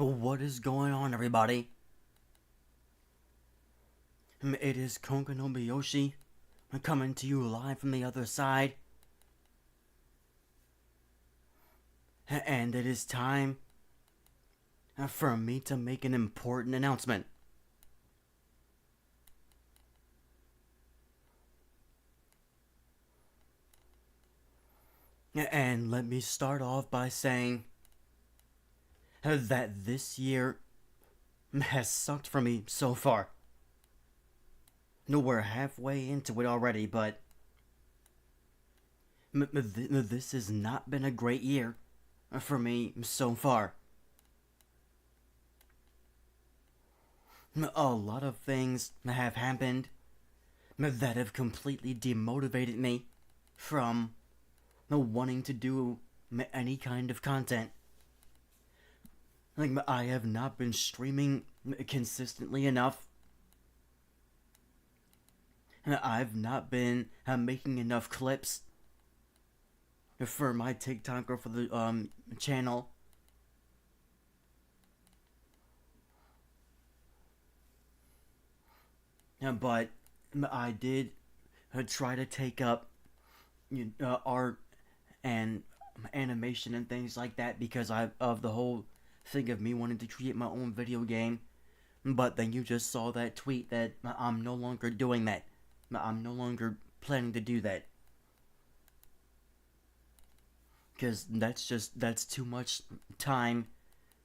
What is going on, everybody? It is Konkanobuyoshi coming to you live from the other side. And it is time for me to make an important announcement. And let me start off by saying that this year has sucked for me so far. We're halfway into it already, but this has not been a great year for me so far. A lot of things have happened that have completely demotivated me from wanting to do any kind of content. Like, I have not been streaming consistently enough. I've not been making enough clips for my TikTok or for the channel. But I did try to take up art and animation and things like that because of the whole thing of me wanting to create my own video game. But then you just saw that tweet that I'm no longer doing that. I'm no longer planning to do that. Because that's too much time.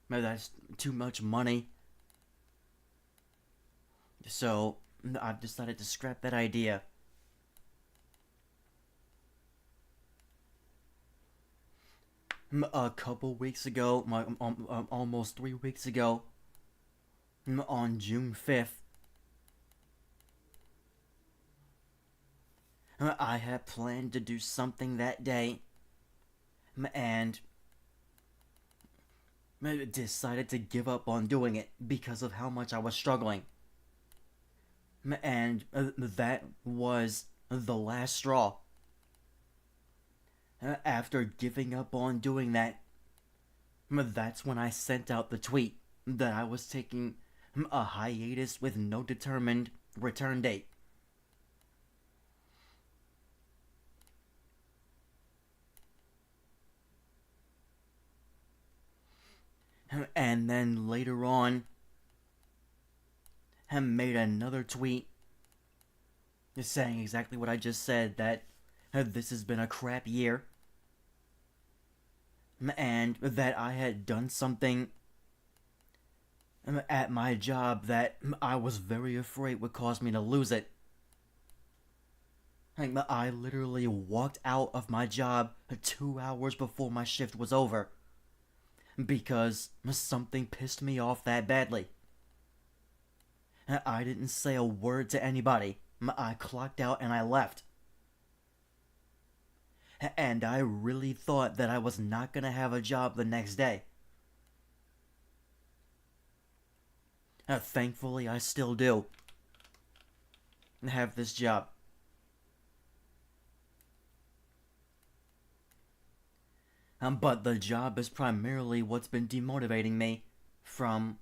That's too much money. So I've decided to scrap that idea. A couple weeks ago, almost 3 weeks ago, on June 5th, I had planned to do something that day, and decided to give up on doing it because of how much I was struggling. And that was the last straw. After giving up on doing that, that's when I sent out the tweet that I was taking a hiatus with no determined return date. And then later on, I made another tweet saying exactly what I just said, that this has been a crap year, and that I had done something at my job that I was very afraid would cause me to lose it. I literally walked out of my job 2 hours before my shift was over because something pissed me off that badly. I didn't say a word to anybody. I clocked out and I left. And I really thought that I was not going to have a job the next day. Thankfully, I still do have this job. But the job is primarily what's been demotivating me from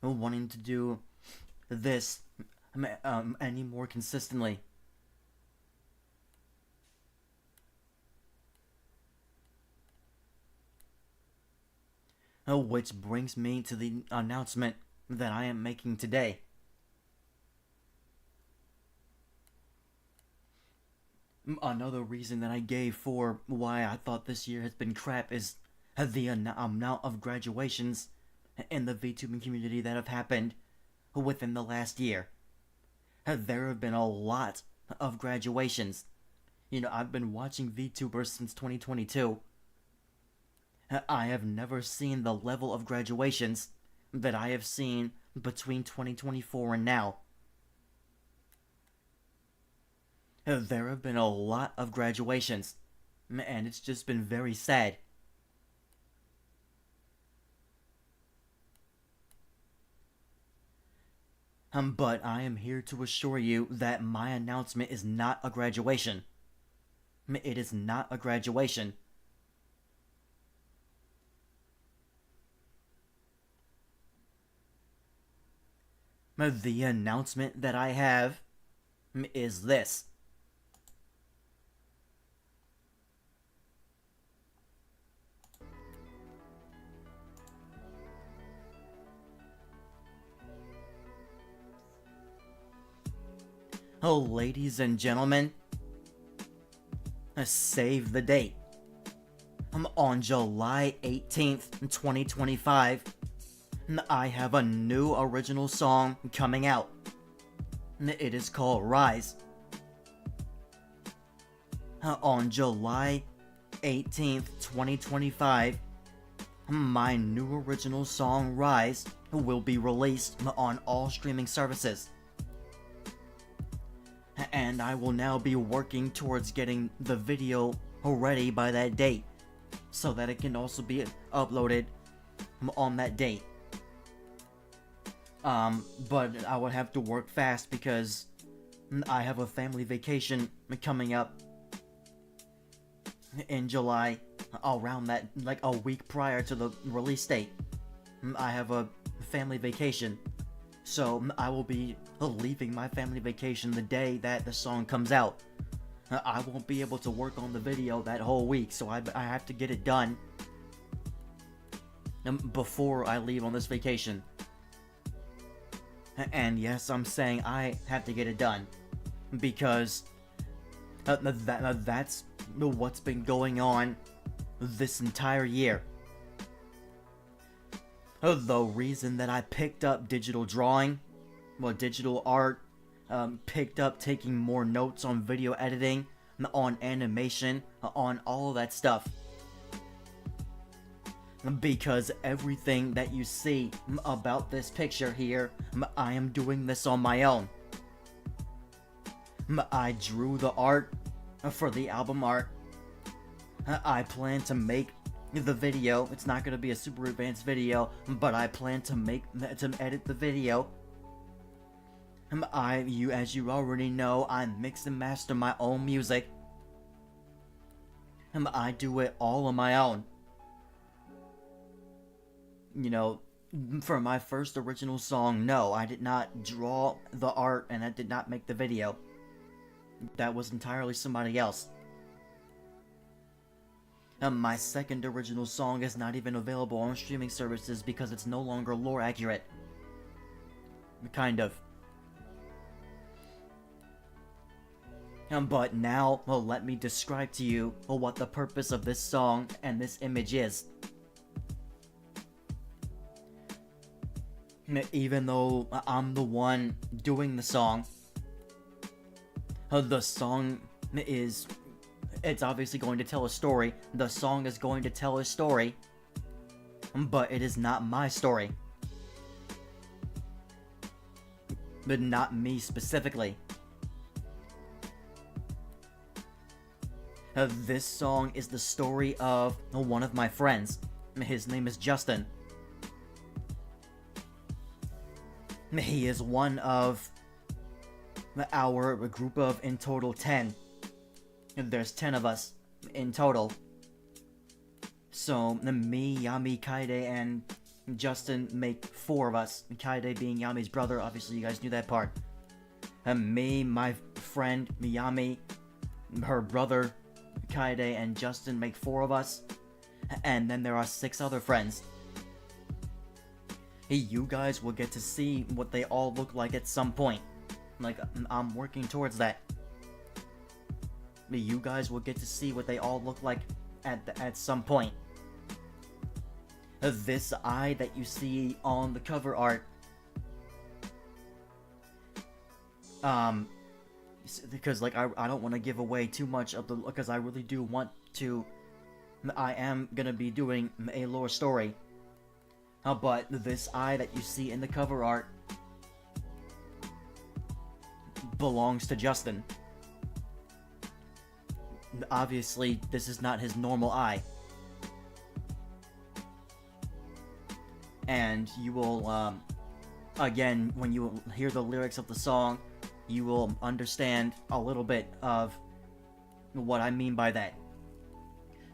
wanting to do this any more consistently. Which brings me to the announcement that I am making today. Another reason that I gave for why I thought this year has been crap is the amount of graduations in the VTubing community that have happened within the last year. There have been a lot of graduations. I've been watching VTubers since 2022. I have never seen the level of graduations that I have seen between 2024 and now. There have been a lot of graduations, and it's just been very sad. But I am here to assure you that my announcement is not a graduation. It is not a graduation. The announcement that I have is this. Oh, ladies and gentlemen, save the date. On July 18th, 2025, I have a new original song coming out. It is called Rise. On July 18th, 2025, my new original song Rise will be released on all streaming services. And I will now be working towards getting the video ready by that date, so that it can also be uploaded on that date. But I would have to work fast because I have a family vacation coming up in July, around that, like a week prior to the release date. I have a family vacation, so I will be leaving my family vacation the day that the song comes out. I won't be able to work on the video that whole week, so I have to get it done before I leave on this vacation. And yes, I'm saying I have to get it done, because that's what's been going on this entire year. The reason that I picked up digital drawing, digital art, picked up taking more notes on video editing, on animation, on all of that stuff. Because everything that you see about this picture here, I am doing this on my own. I drew the art for the album art. I plan to make the video. It's not going to be a super advanced video, but I plan to edit the video. As you already know, I mix and master my own music. I do it all on my own. You know, for my first original song, no, I did not draw the art and I did not make the video. That was entirely somebody else. My second original song is not even available on streaming services because it's no longer lore accurate. Kind of. But now, let me describe to you what the purpose of this song and this image is. Even though I'm the one doing the song is... It's obviously going to tell a story. The song is going to tell a story, but it is not my story. But not me specifically. This song is the story of one of my friends. His name is Justin. He is one of our group of, in total, 10. There's 10 of us in total. So, me, Yami, Kaide, and Justin make 4 of us. Kaide being Yami's brother, obviously you guys knew that part. Me, my friend, Miyami, her brother, Kaide, and Justin make 4 of us. And then there are 6 other friends. You guys will get to see what they all look like at some point. Like, I'm working towards that. You guys will get to see what they all look like at some point. This eye that you see on the cover art, because like I don't want to give away too much of the, because I really do want to. I am gonna be doing a lore story. But this eye that you see in the cover art belongs to Justin. Obviously, this is not his normal eye. And you will, again, when you hear the lyrics of the song, you will understand a little bit of what I mean by that.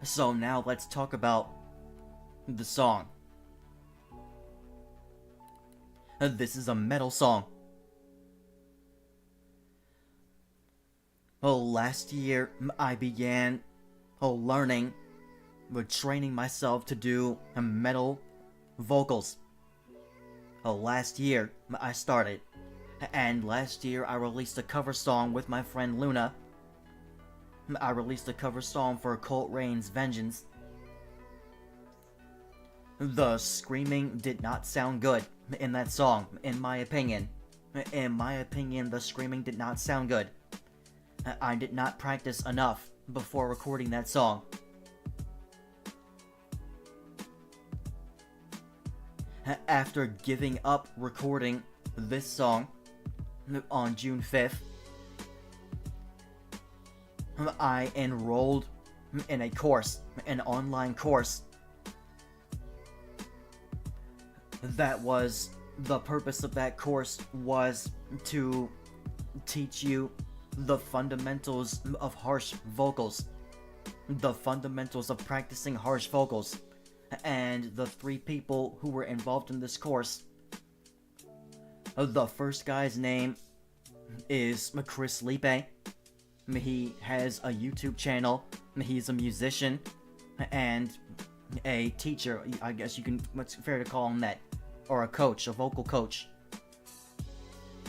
So now let's talk about the song. This is a metal song. Last year I began learning, training myself to do metal vocals. Last year I started, and last year I released a cover song with my friend Luna. I released a cover song for Colt Rain's Vengeance. The screaming did not sound good in that song, in my opinion. In my opinion, the screaming did not sound good. I did not practice enough before recording that song. After giving up recording this song on June 5th, I enrolled in a course, an online course. The purpose of that course was to teach you the fundamentals of harsh vocals. The fundamentals of practicing harsh vocals. And the 3 people who were involved in this course, the first guy's name is Chris Lipe. He has a YouTube channel. He's a musician and a teacher. I guess it's fair to call him that. Or a coach, a vocal coach.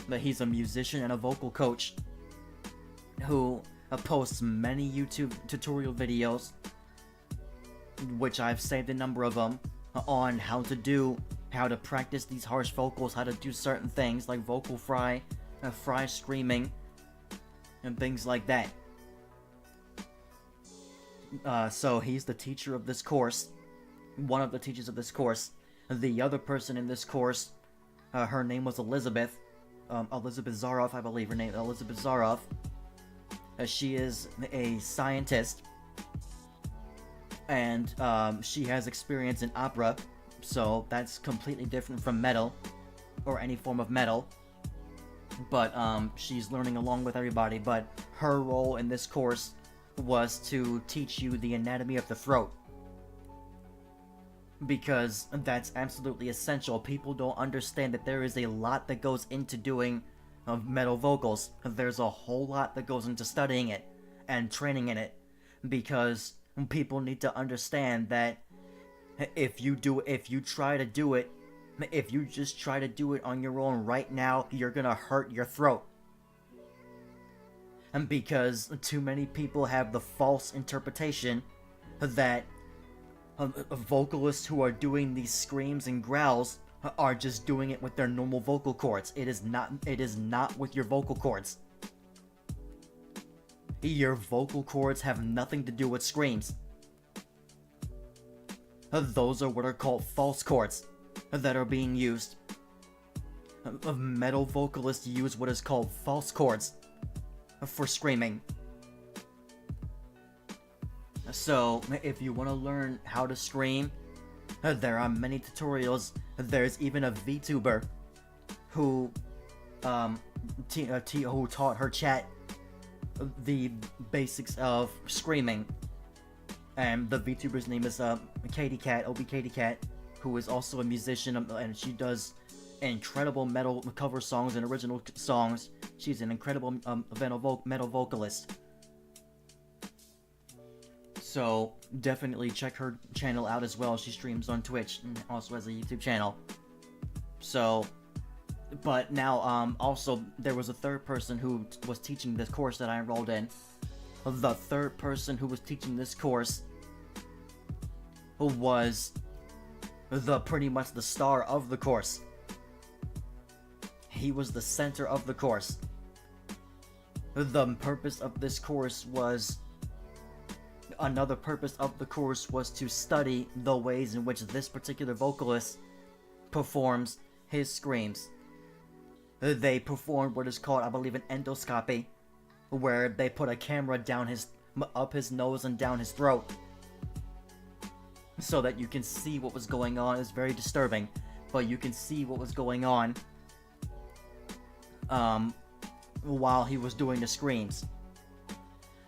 But he's a musician and a vocal coach who posts many YouTube tutorial videos, which I've saved a number of them, on how to practice these harsh vocals, how to do certain things like vocal fry, fry screaming, and things like that. So he's the teacher of this course, one of the teachers of this course. The other person in this course, her name was Elizabeth Zaroff, I believe her name, Elizabeth Zaroff. She is a scientist, and she has experience in opera, so that's completely different from metal, or any form of metal. But she's learning along with everybody, but her role in this course was to teach you the anatomy of the throat. Because that's absolutely essential. People don't understand that there is a lot that goes into doing metal vocals. There's a whole lot that goes into studying it and training in it, because people need to understand that if you try to do it, if you just try to do it on your own right now, you're gonna hurt your throat. And because too many people have the false interpretation that vocalists who are doing these screams and growls are just doing it with their normal vocal cords. It is not with your vocal cords. Your vocal cords have nothing to do with screams. Those are what are called false cords that are being used. Metal vocalists use what is called false cords for screaming. So, if you want to learn how to scream, there are many tutorials. There's even a VTuber who who taught her chat the basics of screaming. And the VTuber's name is Katie Cat, OB Katie Cat, who is also a musician, and she does incredible metal cover songs and original songs. She's an incredible metal vocalist. So definitely check her channel out as well. She streams on Twitch and also has a YouTube channel. So, but now also there was a third person who was teaching this course that I enrolled in. The third person who was teaching this course was pretty much the star of the course. He was the center of the course. The purpose of this course was Another purpose of the course was to study the ways in which this particular vocalist performs his screams. They performed what is called, I believe, an endoscopy, where they put a camera up his nose and down his throat, so that you can see what was going on. It's very disturbing, but you can see what was going on while he was doing the screams.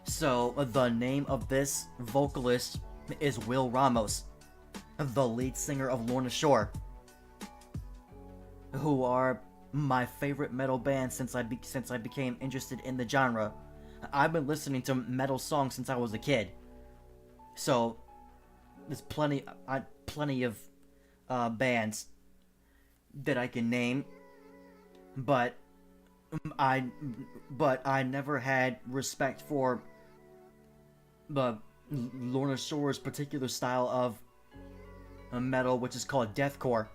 So, the name of this vocalist is Will Ramos, the lead singer of Lorna Shore, who are my favorite metal band since I became interested in the genre. I've been listening to metal songs since I was a kid, so there's plenty of bands that I can name, but I but I never had respect for the Lorna Shore's particular style of metal, which is called deathcore.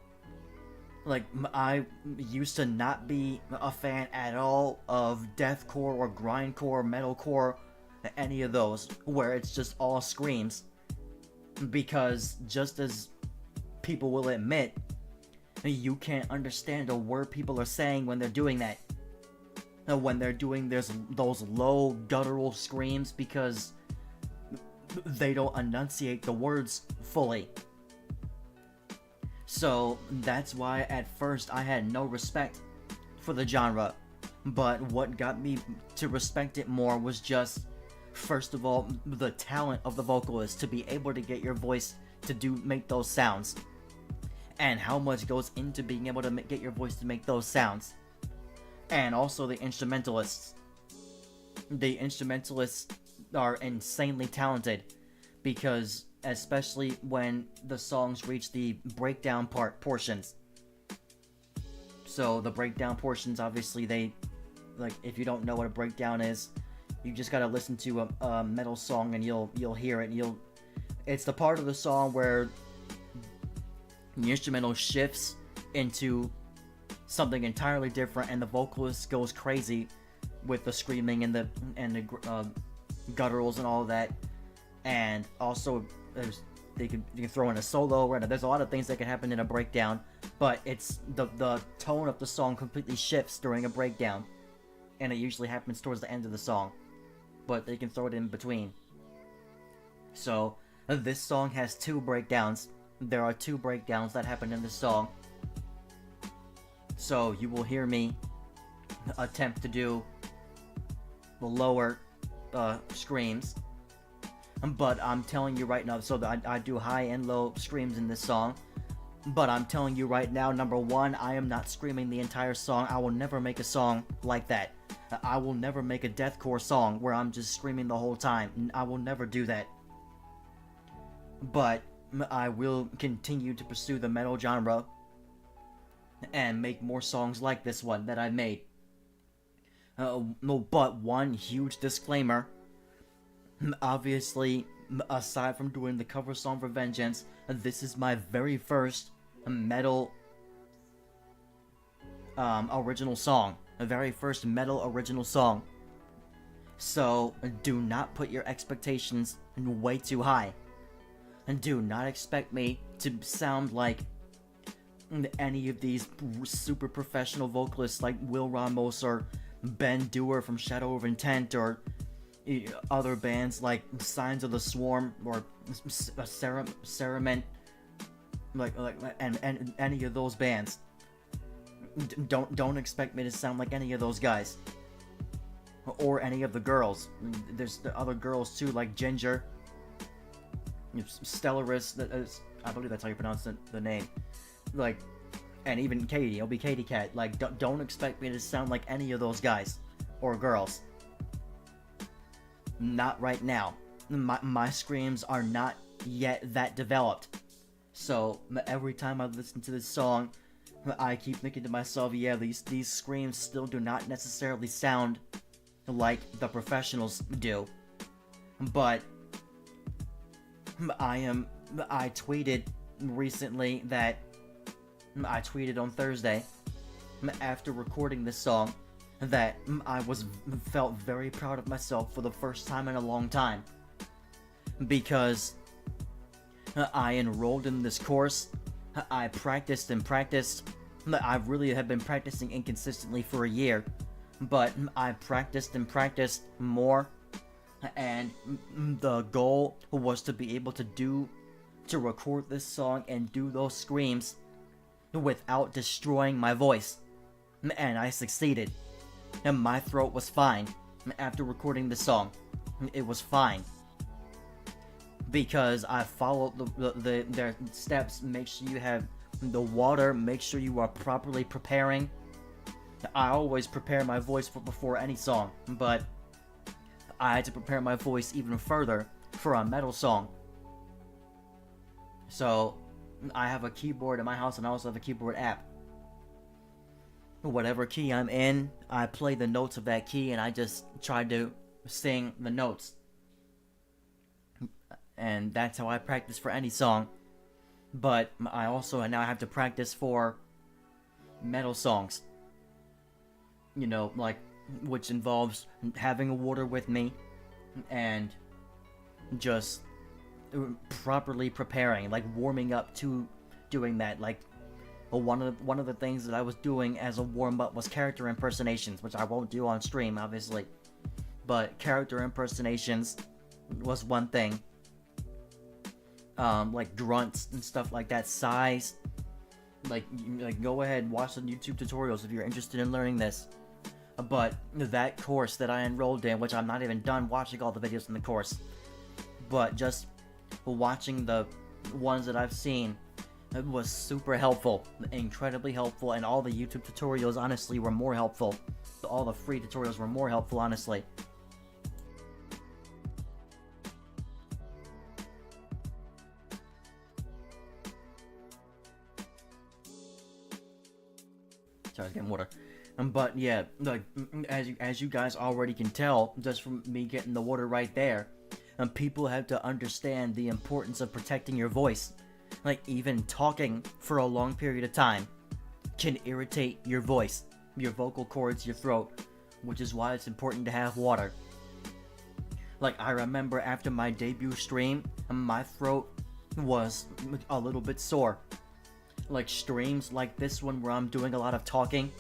Like, I used to not be a fan at all of deathcore or grindcore, metalcore, any of those, where it's just all screams. Because, just as people will admit, you can't understand a word people are saying when they're doing that. When they're doing those low, guttural screams, because they don't enunciate the words fully. So that's why at first I had no respect for the genre. But what got me to respect it more was just, first of all, the talent of the vocalist to be able to get your voice to make those sounds. And how much goes into being able to get your voice to make those sounds. And also the instrumentalists. The instrumentalists are insanely talented, because especially when the songs reach the breakdown portions. So the breakdown portions, obviously, if you don't know what a breakdown is, you just gotta listen to a metal song and you'll hear it. It's the part of the song where the instrumental shifts into something entirely different, and the vocalist goes crazy with the screaming and the gutturals and all of that. And also, you can throw in a solo, right? There's a lot of things that can happen in a breakdown, but it's the tone of the song completely shifts during a breakdown, and it usually happens towards the end of the song, but they can throw it in between. So this song has 2 breakdowns. There are 2 breakdowns that happen in this song. So you will hear me attempt to do the lower screams. But I'm telling you right now, so I do high and low screams in this song. But I'm telling you right now, number one, I am not screaming the entire song. I will never make a song like that. I will never make a deathcore song where I'm just screaming the whole time. I will never do that. But I will continue to pursue the metal genre and make more songs like this one that I made. No, but one huge disclaimer. Obviously, aside from doing the cover song for Vengeance, this is my very first metal original song. The very first metal original song. So, do not put your expectations way too high. And do not expect me to sound like any of these super professional vocalists like Will Ramos or Ben Dewar from Shadow of Intent, or other bands like Signs of the Swarm or Cerament, and any of those bands. Don't expect me to sound like any of those guys, or any of the girls. There's the other girls too, like Ginger, Stellaris. I believe that's how you pronounce the name. Like, and even Katie. It'll be Katie Cat. Like, don't expect me to sound like any of those guys or girls. Not right now. My screams are not yet that developed. So every time I listen to this song, I keep thinking to myself, yeah, these screams still do not necessarily sound like the professionals do. But I tweeted recently that I tweeted on Thursday after recording this song that I felt very proud of myself for the first time in a long time, because I enrolled in this course. I practiced and practiced. I really have been practicing inconsistently for a year, but I practiced and practiced more, and the goal was to be able to record this song and do those screams without destroying my voice, and I succeeded. And my throat was fine after recording the song. It was fine, because I followed their steps. Make sure you have the water. Make sure you are properly preparing. I always prepare my voice before any song, but I had to prepare my voice even further for a metal song. So I have a keyboard in my house, and I also have a keyboard app. Whatever key I'm in, I play the notes of that key, and I just try to sing the notes. And that's how I practice for any song. But I also now have to practice for metal songs. You know, like, which involves having water with me and just properly preparing, like warming up to doing that. Like, one of the things that I was doing as a warm up was character impersonations, which I won't do on stream, obviously. But character impersonations was one thing. Like grunts and stuff like that, sighs. Like go ahead, watch the YouTube tutorials if you're interested in learning this. But that course that I enrolled in, which I'm not even done watching all the videos in the course, but just watching the ones that I've seen, it was super helpful, incredibly helpful, and all the YouTube tutorials honestly were more helpful. All the free tutorials were more helpful, honestly. Sorry, I was getting water. But yeah, like as you guys already can tell, just from me getting the water right there, people have to understand the importance of protecting your voice. Like, even talking for a long period of time can irritate your voice, your vocal cords, your throat, which is why it's important to have water. Like, I remember after my debut stream, my throat was a little bit sore. Like, streams like this one where I'm doing a lot of talking,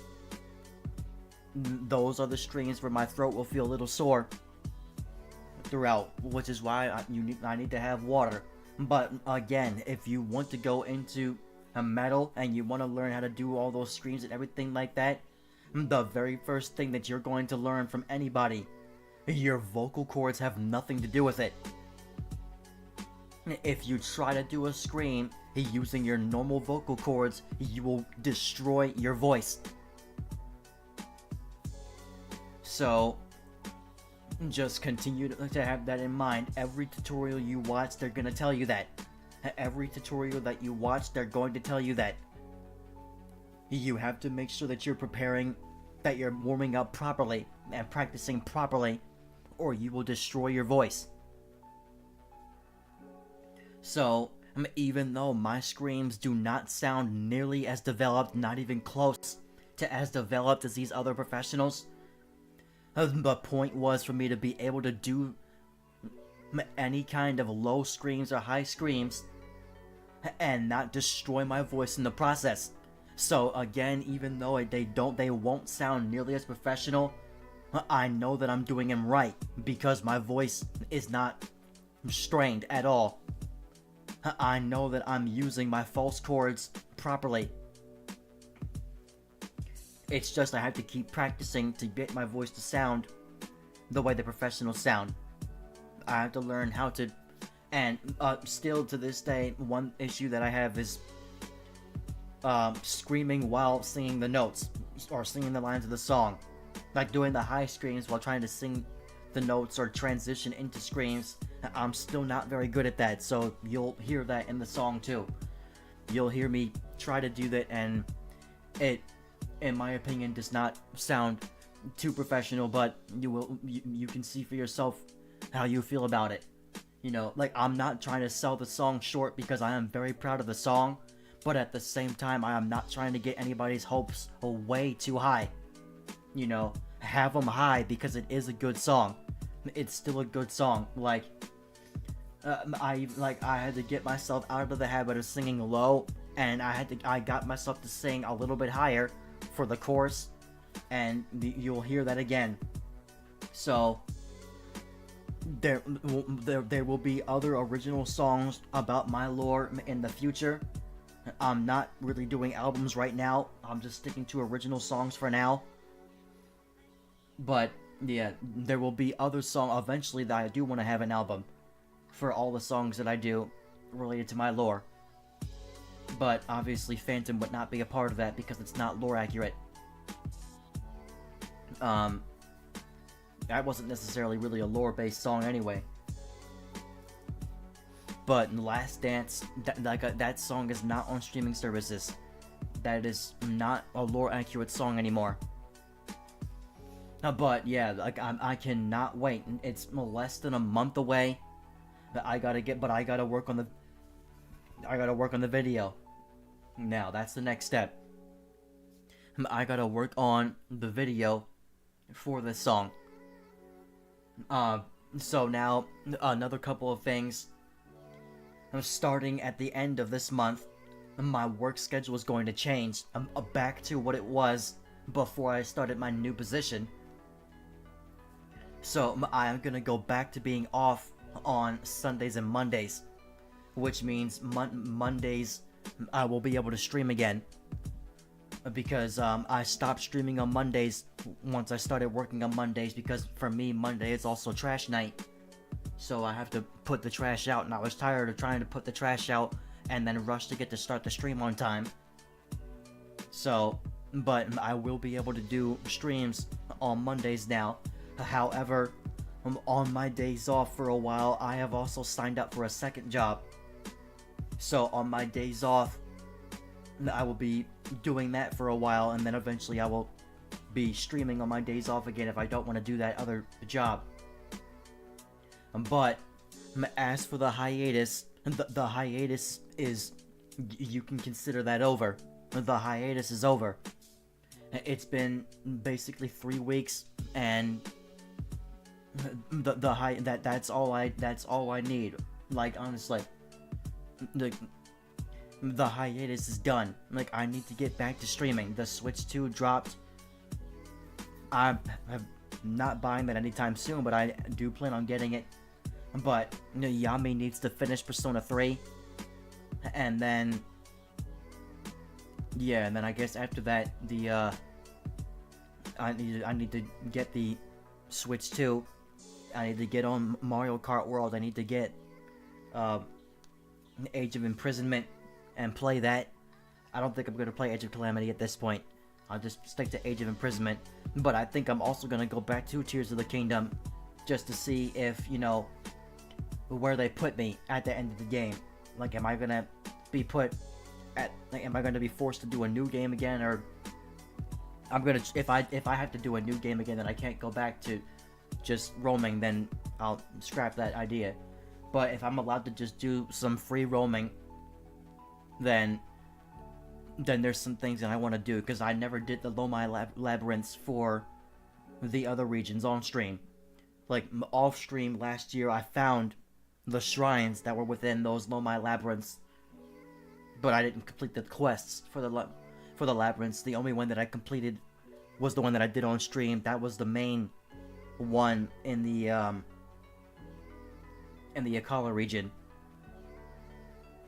those are the streams where my throat will feel a little sore throughout, which is why I need to have water. But again, if you want to go into a metal and you want to learn how to do all those screams and everything like that, the very first thing that you're going to learn from anybody, your vocal cords have nothing to do with it. If you try to do a scream using your normal vocal cords, you will destroy your voice. So just continue to have that in mind. Every tutorial you watch, they're going to tell you that. Every tutorial that you watch, they're going to tell you that. You have to make sure that you're preparing, that you're warming up properly and practicing properly, or you will destroy your voice. So, even though my screams do not sound nearly as developed, not even close to as developed as these other professionals, the point was for me to be able to do any kind of low screams or high screams and not destroy my voice in the process. So again, even though they won't sound nearly as professional, I know that I'm doing them right because my voice is not strained at all. I know that I'm using my false chords properly. It's just I have to keep practicing to get my voice to sound the way the professionals sound. I have to learn how to, and still to this day, one issue that I have is screaming while singing the notes, or singing the lines of the song. Like doing the high screams while trying to sing the notes or transition into screams. I'm still not very good at that, so you'll hear that in the song too. You'll hear me try to do that, and it, in my opinion, does not sound too professional, but you can see for yourself how you feel about it. You know, like, I'm not trying to sell the song short because I am very proud of the song, but at the same time, I am not trying to get anybody's hopes way too high. You know, have them high because it is a good song. It's still a good song. Like, I had to get myself out of the habit of singing low, and I got myself to sing a little bit higher for the chorus, and you'll hear that again. So there will be other original songs about my lore in the future. I'm not really doing albums right now. I'm just sticking to original songs for now. But yeah, there will be other songs eventually that I do want to have an album for all the songs that I do related to my lore. But obviously Phantom would not be a part of that because it's not lore accurate. that wasn't necessarily really a lore-based song anyway. But Last Dance, that song is not on streaming services. That is not a lore-accurate song anymore. But yeah, like I cannot wait. It's less than a month away. I gotta work on the video. Now that's the next step. I gotta work on the video for this song. So now another couple of things. Starting at the end of this month, my work schedule is going to change back to what it was before I started my new position. So I'm gonna go back to being off on Sundays and Mondays, which means Mondays I will be able to stream again, because I stopped streaming on Mondays once I started working on Mondays, because for me Monday is also trash night. So I have to put the trash out, and I was tired of trying to put the trash out and then rush to get to start the stream on time. So, but I will be able to do streams on Mondays now. However, on my days off for a while, I have also signed up for a second job. So on my days off, I will be doing that for a while, and then eventually I will be streaming on my days off again if I don't want to do that other job. But as for the hiatus, the hiatus is, you can consider that over. The hiatus is over. It's been basically 3 weeks, and that's all I need. Like, honestly, the hiatus is done. Like, I need to get back to streaming. The Switch 2 dropped. I'm not buying that anytime soon, but I do plan on getting it. But Yami needs to finish Persona 3, and then I guess after that, I need to get the Switch 2. I need to get on Mario Kart World. I need to get Age of Imprisonment and play that. I don't think I'm gonna play Age of Calamity at this point. I'll just stick to Age of Imprisonment. But I think I'm also gonna go back to Tears of the Kingdom, just to see if, where they put me at the end of the game. Like, am I gonna be put at, like, am I gonna be forced to do a new game again, or I'm gonna, if I have to do a new game again, then I can't go back to just roaming, then I'll scrap that idea. But if I'm allowed to just do some free roaming, then there's some things that I want to do, because I never did the Lomai Labyrinths for the other regions on stream. Like, off stream last year, I found the shrines that were within those Lomai Labyrinths, but I didn't complete the quests for the labyrinths. The only one that I completed was the one that I did on stream. That was the main one in the Akkala region.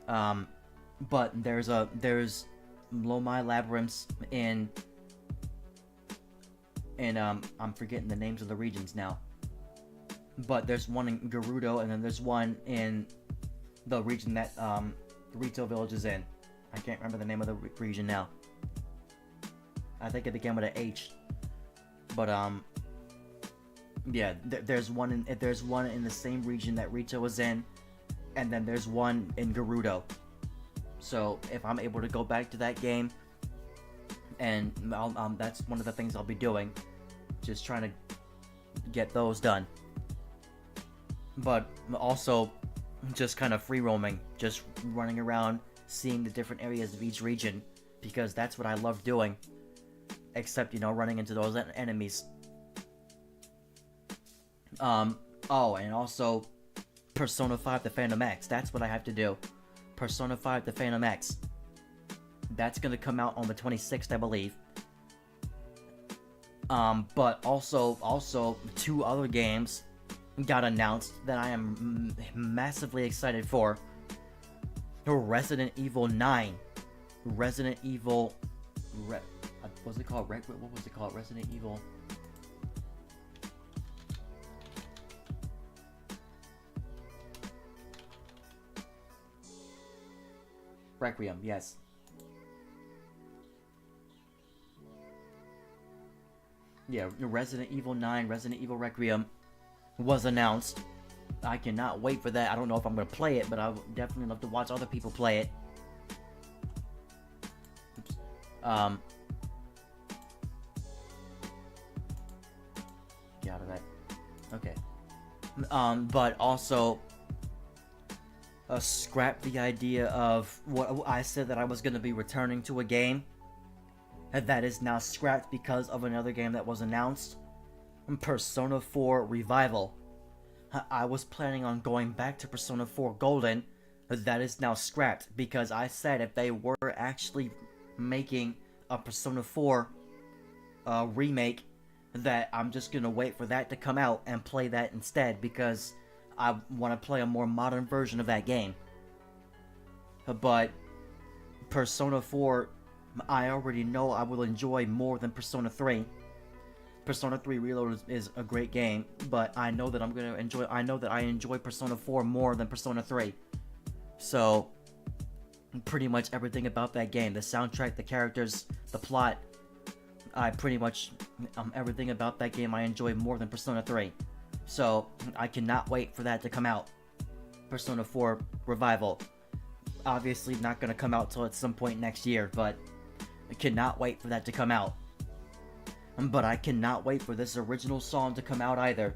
But there's Lomai Labyrinths in I'm forgetting the names of the regions now. But there's one in Gerudo, and then there's one in the region that Rito Village is in. I can't remember the name of the region now. I think it began with an H. But yeah, there's one in the same region that Rito was in, and then there's one in Gerudo. So if I'm able to go back to that game, and that's one of the things I'll be doing, just trying to get those done. But also just kind of free roaming, just running around, seeing the different areas of each region, because that's what I love doing. Except, running into those enemies. Oh, and also Persona 5 The Phantom X. That's what I have to do. Persona 5 The Phantom X. That's gonna come out on the 26th, I believe. But also 2 other games got announced that I am massively excited for. Resident Evil 9. Resident Evil... what was it called? What was it called? Resident Evil... Requiem, yes. yeah, Resident Evil 9, Resident Evil Requiem was announced. I cannot wait for that. I don't know if I'm gonna play it, but I would definitely love to watch other people play it. Oops. Get out of that. Okay. But also, scrap the idea of what I said that I was gonna be returning to a game. That is now scrapped because of another game that was announced. Persona 4 Revival. I was planning on going back to Persona 4 Golden. That is now scrapped because I said if they were actually making a Persona 4 remake, that I'm just gonna wait for that to come out and play that instead because I want to play a more modern version of that game. But Persona 4, I already know I will enjoy more than Persona 3. Persona 3 Reload is a great game, but I know that I know that I enjoy Persona 4 more than Persona 3. So, pretty much everything about that game, the soundtrack, the characters, the plot, everything about that game I enjoy more than Persona 3. So, I cannot wait for that to come out. Persona 4 Revival. Obviously not gonna come out till at some point next year, but I cannot wait for that to come out. But I cannot wait for this original song to come out either.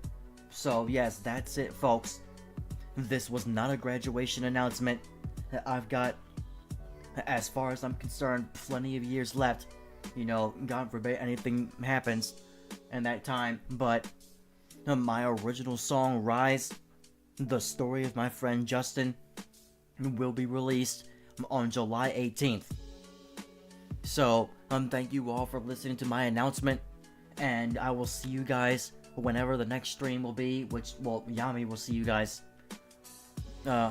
So yes, that's it, folks. This was not a graduation announcement. I've got, as far as I'm concerned, plenty of years left. You know, God forbid anything happens in that time. But my original song, Rise, the story of my friend Justin, will be released on July 18th. So, thank you all for listening to my announcement, and I will see you guys whenever the next stream will be, Yami will see you guys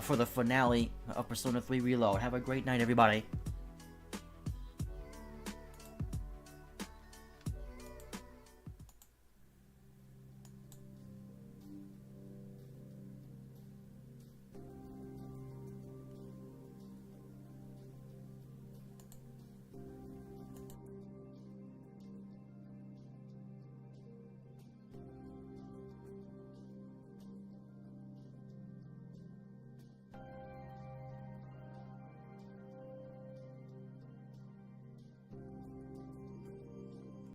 for the finale of Persona 3 Reload. Have a great night, everybody.